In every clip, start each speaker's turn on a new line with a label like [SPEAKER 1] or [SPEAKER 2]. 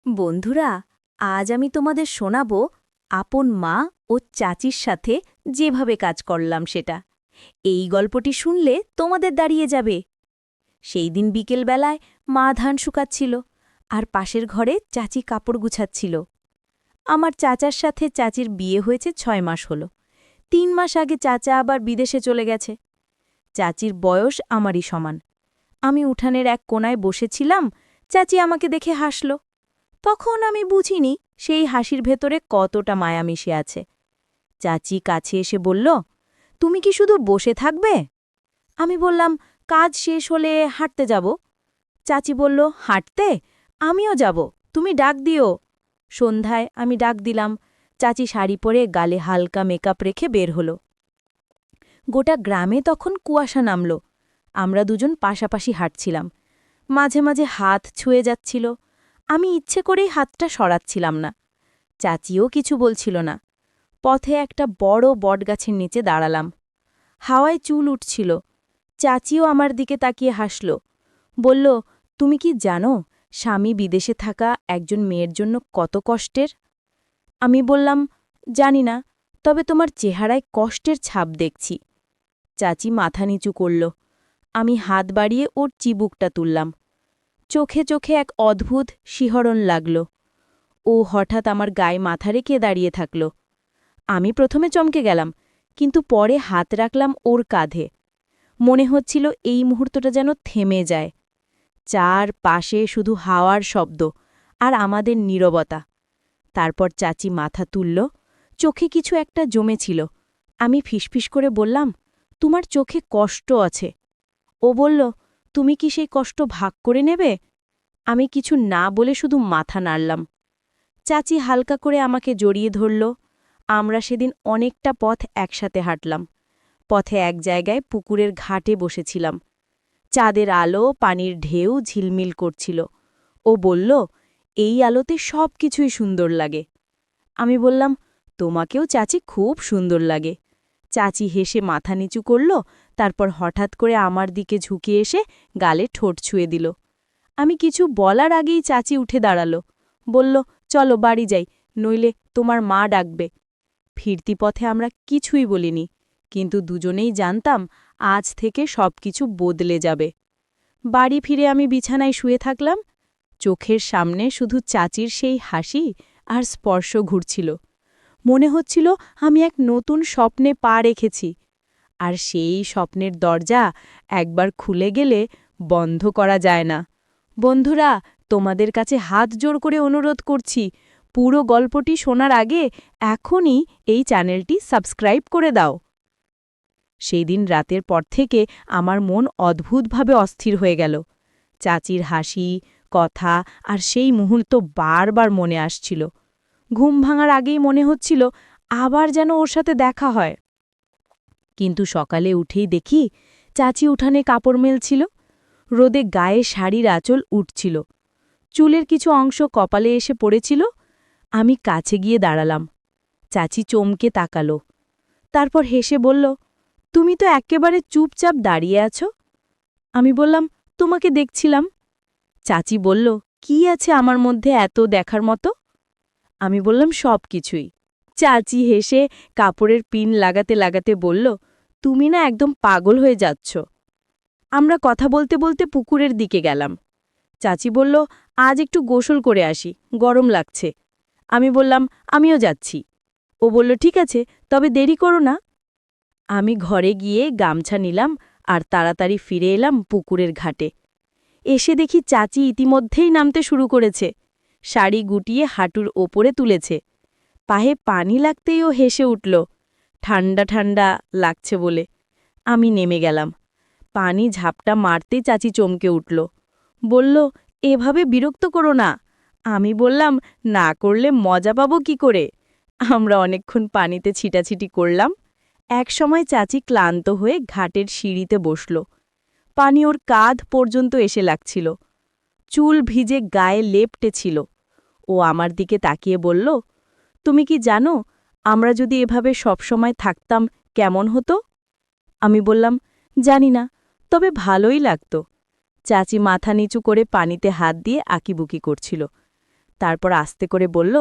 [SPEAKER 1] বন্ধুরা, আজ আমি তোমাদের শোনাব আপন মা ও চাচির সাথে যেভাবে কাজ করলাম সেটা। এই গল্পটি শুনলে তোমাদের দাঁড়িয়ে যাবে। সেই দিন বিকেলবেলায় মা ধান শুকাচ্ছিল আর পাশের ঘরে চাচি কাপড় গুছাচ্ছিল। আমার চাচার সাথে চাচির বিয়ে হয়েছে ৬ মাস হলো। ৩ মাস আগে চাচা আবার বিদেশে চলে গেছে। চাচির বয়স আমারই সমান। আমি উঠানের এক কোণায় বসেছিলাম, চাচি আমাকে দেখে হাসল। তখন আমি বুঝিনি সেই হাসির ভেতরে কতটা মায়া মিশে আছে। চাচি কাছে এসে বলল, তুমি কি শুধু বসে থাকবে? আমি বললাম, কাজ শেষ হলে হাঁটতে যাব। চাচি বলল, হাঁটতে? আমিও যাব, তুমি ডাক দিও। সন্ধ্যায় আমি ডাক দিলাম। চাচি শাড়ি পরে গালে হালকা মেকআপ রেখে বের হলো। গোটা গ্রামে তখন কুয়াশা নামল। আমরা দুজন পাশাপাশি হাঁটছিলাম। মাঝে মাঝে হাত ছুঁয়ে যাচ্ছিল। আমি ইচ্ছে করেই হাতটা সরাচ্ছিলাম না। চাচিও কিছু বলছিল না। পথে একটা বড় বটগাছের নিচে দাঁড়ালাম। হাওয়ায় চুল উঠছিল। চাচিও আমার দিকে তাকিয়ে হাসল। বলল, তুমি কি জানো স্বামী বিদেশে থাকা একজন মেয়ের জন্য কত কষ্টের? আমি বললাম, জানি না, তবে তোমার চেহারায় কষ্টের ছাপ দেখছি। চাচি মাথা নিচু করল। আমি হাত বাড়িয়ে ওর চিবুকটা তুললাম। চোখে চোখে এক অদ্ভুত শিহরণ লাগল। ও হঠাৎ আমার গায়ে মাথা রেখে দাঁড়িয়ে থাকল। আমি প্রথমে চমকে গেলাম, কিন্তু পরে হাত রাখলাম ওর কাঁধে। মনে হচ্ছিল এই মুহূর্তটা যেন থেমে যায়। চার পাশে শুধু হাওয়ার শব্দ আর আমাদের নীরবতা। তারপর চাচি মাথা তুলল। চোখে কিছু একটা জমেছিল। আমি ফিসফিস করে বললাম, তোমার চোখে কষ্ট আছে। ও বলল, তুমি কি সেই কষ্ট ভাগ করে নেবে? আমি কিছু না বলে শুধু মাথা নাড়লাম। চাচি হালকা করে আমাকে জড়িয়ে ধরল। আমরা সেদিন অনেকটা পথ একসাথে হাঁটলাম। পথে এক জায়গায় পুকুরের ঘাটে বসেছিলাম। চাঁদের আলো, পানির ঢেউ ঝিলমিল করছিল। ও বলল, এই আলোতে সব কিছুই সুন্দর লাগে। আমি বললাম, তোমাকেও চাচি খুব সুন্দর লাগে। চাচি হেসে মাথা নিচু করল, তারপর হঠাৎ করে আমার দিকে ঝুঁকে এসে গালে ঠোঁট ছুঁয়ে দিল। আমি কিছু বলার আগেই চাচি উঠে দাঁড়াল। বলল, চলো বাড়ি যাই, নইলে তোমার মা ডাকবে। ফিরতি পথে আমরা কিছুই বলিনি, কিন্তু দুজনেই জানতাম আজ থেকে সবকিছু বদলে যাবে। বাড়ি ফিরে আমি বিছানায় শুয়ে থাকলাম। চোখের সামনে শুধু চাচির সেই হাসি আর স্পর্শ ঘুরছিল। মনে হচ্ছিল আমি এক নতুন স্বপ্নে পা রেখেছি। আর সেই স্বপ্নের দরজা একবার খুলে গেলে বন্ধ করা যায় না। বন্ধুরা, তোমাদের কাছে হাত জোড় করে অনুরোধ করছি, পুরো গল্পটি শোনার আগে এখনই এই চ্যানেলটি সাবস্ক্রাইব করে দাও। সেই দিন রাতের পর থেকে আমার মন অদ্ভুতভাবে অস্থির হয়ে গেল। চাচির হাসি, কথা আর সেই মুহূর্ত বারবার মনে আসছিল। ঘুম ভাঙার আগেই মনে হচ্ছিল আবার যেন ওর সাথে দেখা হয়। কিন্তু সকালে উঠেই দেখি চাচি উঠানে কাপড় মেলছিল। রোদে গায়ে শাড়ির আঁচল উঠছিল। চুলের কিছু অংশ কপালে এসে পড়েছিল। আমি কাছে গিয়ে দাঁড়ালাম। চাচি চমকে তাকালো। তারপর হেসে বলল, তুমি তো একেবারে চুপচাপ দাঁড়িয়ে আছো। আমি বললাম, তোমাকে দেখছিলাম। চাচি বলল, কি আছে আমার মধ্যে এত দেখার মতো? আমি বললাম, সব কিছুই। চাচি হেসে কাপড়ের পিন লাগাতে লাগাতে বলল, তুমি না একদম পাগল হয়ে যাচ্ছ। আমরা কথা বলতে বলতে পুকুরের দিকে গেলাম। চাচি বলল, আজ একটু গোসল করে আসি, গরম লাগছে। আমি বললাম, আমিও যাচ্ছি। ও বলল, ঠিক আছে, তবে দেরি করো না। আমি ঘরে গিয়ে গামছা নিলাম আর তাড়াতাড়ি ফিরে এলাম পুকুরের ঘাটে। এসে দেখি চাচি ইতিমধ্যেই নামতে শুরু করেছে। শাড়ি গুটিয়ে হাঁটুর ওপরে তুলেছে। পায়ে পানি লাগতেই ও হেসে উঠল, ঠান্ডা ঠান্ডা লাগছে বলে। আমি নেমে গেলাম। পানি ঝাপটা মারতেই চাচি চমকে উঠল। বলল, এভাবে বিরক্ত করো না। আমি বললাম, না করলে মজা পাবো কি করে? আমরা অনেকক্ষণ পানিতে ছিটাছিটি করলাম। একসময় চাচি ক্লান্ত হয়ে ঘাটের সিঁড়িতে বসল। পানি ওর কাঁধ পর্যন্ত এসে লাগছিল। চুল ভিজে গায়ে লেপটে ছিল। ও আমার দিকে তাকিয়ে বলল, তুমি কি জানো, আমরা যদি এভাবে সবসময় থাকতাম কেমন হতো? আমি বললাম, জানি না, তবে ভালোই লাগত। চাচি মাথা নিচু করে পানিতে হাত দিয়ে আঁকিবুকি করছিল। তারপর আস্তে করে বলল,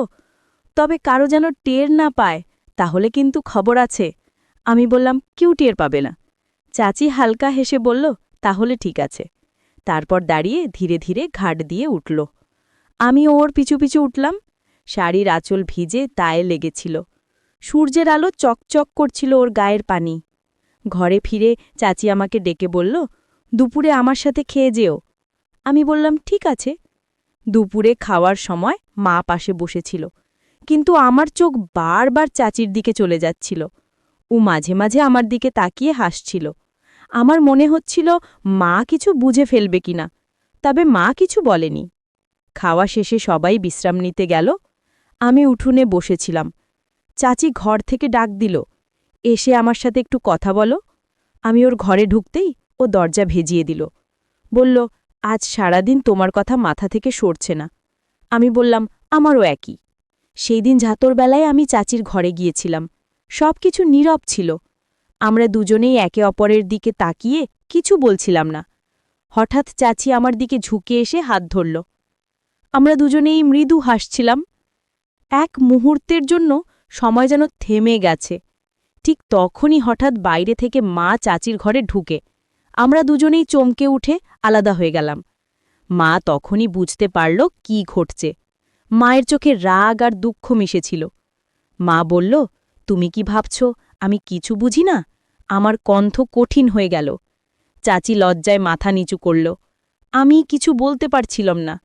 [SPEAKER 1] তবে কারো যেন টের না পায়, তাহলে কিন্তু খবর আছে। আমি বললাম, কেউ টের পাবে না। চাচি হালকা হেসে বলল, তাহলে ঠিক আছে। তারপর দাঁড়িয়ে ধীরে ধীরে ঘাট দিয়ে উঠল। আমি ওর পিছু পিছু উঠলাম। শাড়ির আঁচল ভিজে তায়ে লেগেছিল। সূর্যের আলো চকচক করছিল ওর গায়ের পানি। ঘরে ফিরে চাচি আমাকে ডেকে বলল, দুপুরে আমার সাথে খেয়ে যেও। আমি বললাম, ঠিক আছে। দুপুরে খাওয়ার সময় মা পাশে বসেছিল, কিন্তু আমার চোখ বারবার চাচির দিকে চলে যাচ্ছিল। ও মাঝে মাঝে আমার দিকে তাকিয়ে হাসছিল। আমার মনে হচ্ছিল মা কিছু বুঝে ফেলবে কিনা, তবে মা কিছু বলেনি। খাওয়া শেষে সবাই বিশ্রাম নিতে গেল। আমি উঠোনে বসেছিলাম। চাচি ঘর থেকে ডাক দিল, এসে আমার সাথে একটু কথা বলো। আমি ওর ঘরে ঢুকতেই ও দরজা ভেজিয়ে দিল। বলল, আজ সারাদিন তোমার কথা মাথা থেকে সরছে না। আমি বললাম, আমারও একই। সেই দিন ঝাতর বেলায় আমি চাচির ঘরে গিয়েছিলাম। সব কিছু নীরব ছিল। আমরা দুজনেই একে অপরের দিকে তাকিয়ে কিছু বলছিলাম না। হঠাৎ চাচি আমার দিকে ঝুঁকে এসে হাত ধরল। আমরা দুজনেই মৃদু হাসছিলাম। এক মুহূর্তের জন্য সময় যেন থেমে গেছে। ঠিক তখনই হঠাৎ বাইরে থেকে মা চাচির ঘরে ঢুকে। আমরা দুজনেই চমকে উঠে আলাদা হয়ে গেলাম। মা তখনই বুঝতে পারল কি ঘটছে। মায়ের চোখে রাগ আর দুঃখ মিশেছিল। মা বলল, তুমি কি ভাবছ আমি কিছু বুঝি না? আমার কণ্ঠ কঠিন হয়ে গেল। চাচি লজ্জায় মাথা নিচু করল। আমি কিছু বলতে পারছিলাম না।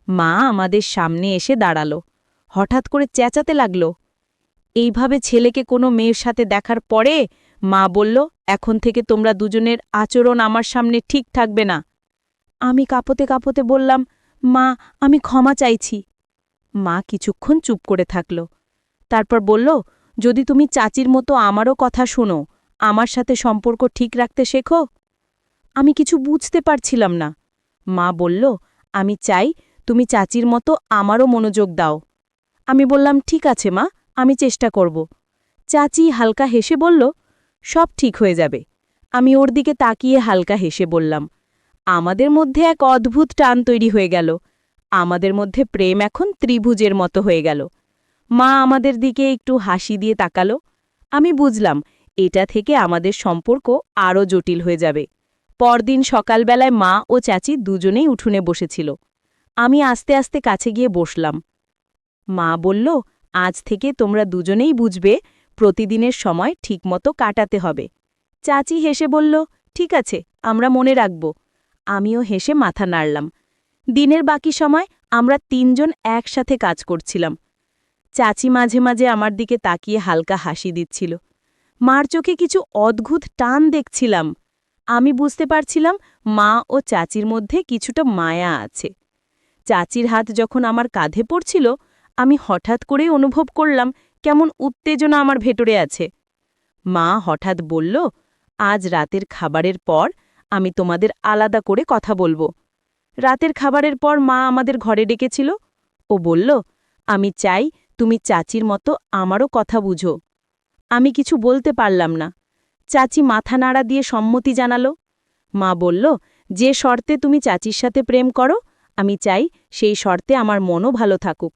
[SPEAKER 1] মা আমাদের সামনে এসে দাঁড়াল। হঠাৎ করে চেঁচাতে লাগল, এইভাবে ছেলেকে কোনো মেয়ের সাথে দেখার পরে? মা বলল, এখন থেকে তোমরা দুজনের আচরণ আমার সামনে ঠিক থাকবে না। আমি কাঁপতে কাঁপতে বললাম, মা, আমি ক্ষমা চাইছি। মা কিছুক্ষণ চুপ করে থাকল। তারপর বলল, যদি তুমি চাচির মতো আমারও কথা শোনো, আমার সাথে সম্পর্ক ঠিক রাখতে শেখো। আমি কিছু বুঝতে পারছিলাম না। মা বলল, আমি চাই তুমি চাচির মতো আমারও মনোযোগ দাও। আমি বললাম, ঠিক আছে মা, আমি চেষ্টা করব। চাচি হালকা হেসে বলল, সব ঠিক হয়ে যাবে। আমি ওর দিকে তাকিয়ে হালকা হেসে বললাম, আমাদের মধ্যে এক অদ্ভুত টান তৈরি হয়ে গেল। আমাদের মধ্যে প্রেম এখন ত্রিভুজের মতো হয়ে গেল। মা আমাদের দিকে একটু হাসি দিয়ে তাকালো। আমি বুঝলাম এটা থেকে আমাদের সম্পর্ক আরও জটিল হয়ে যাবে। পরদিন সকালবেলায় মা ও চাচি দুজনেই উঠোনে বসেছিল। আমি আস্তে আস্তে কাছে গিয়ে বসলাম। মা বলল, আজ থেকে তোমরা দুজনেই বুঝবে প্রতিদিনের সময় ঠিকমতো কাটাতে হবে। চাচি হেসে বলল, ঠিক আছে, আমরা মনে রাখব। আমিও হেসে মাথা নাড়লাম। দিনের বাকি সময় আমরা তিনজন একসাথে কাজ করছিলাম। চাচি মাঝে মাঝে আমার দিকে তাকিয়ে হালকা হাসি দিচ্ছিল। মার চোখে কিছু অদ্ভুত টান দেখছিলাম। আমি বুঝতে পারছিলাম মা ও চাচির মধ্যে কিছুটা মায়া আছে। চাচির হাত যখন আমার কাঁধে পড়ছিল, আমি হঠাৎ করেই অনুভব করলাম কেমন উত্তেজনা আমার ভেতরে আছে। মা হঠাৎ বলল, আজ রাতের খাবারের পর আমি তোমাদের আলাদা করে কথা বলবো। রাতের খাবারের পর মা আমাদের ঘরে ডেকেছিল। ও বলল, আমি চাই তুমি চাচির মতো আমারও কথা বুঝো। আমি কিছু বলতে পারলাম না। চাচি মাথা নাড়া দিয়ে সম্মতি জানালো। মা বলল, যে শর্তে তুমি চাচির সাথে প্রেম করো, আমি চাই সেই শর্তে আমার মনও ভালো থাকুক।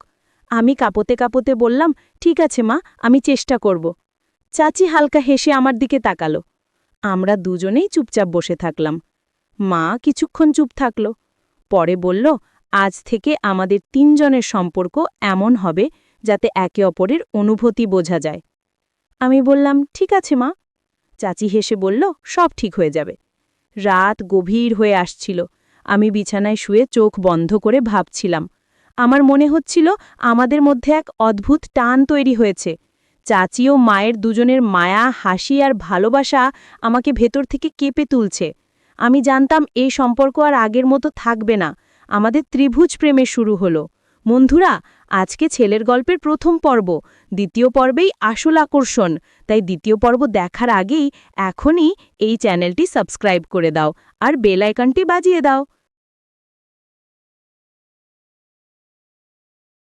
[SPEAKER 1] আমি কাঁপতে কাঁপতে বললাম, ঠিক আছে মা, আমি চেষ্টা করব। চাচি হালকা হেসে আমার দিকে তাকালো। আমরা দুজনেই চুপচাপ বসে থাকলাম। মা কিছুক্ষণ চুপ থাকল। পরে বলল, আজ থেকে আমাদের তিনজনের সম্পর্ক এমন হবে যাতে একে অপরের অনুভূতি বোঝা যায়। আমি বললাম, ঠিক আছে মা। চাচি হেসে বলল, সব ঠিক হয়ে যাবে। রাত গভীর হয়ে আসছিল। আমি বিছানায় শুয়ে চোখ বন্ধ করে ভাবছিলাম। আমার মনে হচ্ছিল আমাদের মধ্যে এক অদ্ভুত টান তৈরি হয়েছে। চাচি ও মায়ের দুজনের মায়া, হাসি আর ভালোবাসা আমাকে ভেতর থেকে কেঁপে তুলছে। আমি জানতাম এই সম্পর্ক আর আগের মতো থাকবে না। আমাদের ত্রিভুজ প্রেমের শুরু হলো। বন্ধুরা, আজকে ছেলের গল্পের প্রথম পর্ব। দ্বিতীয় পর্বেই আসল আকর্ষণ। তাই দ্বিতীয় পর্ব দেখার আগেই এখনই এই চ্যানেলটি সাবস্ক্রাইব করে দাও আর বেল আইকনটি বাজিয়ে দাও।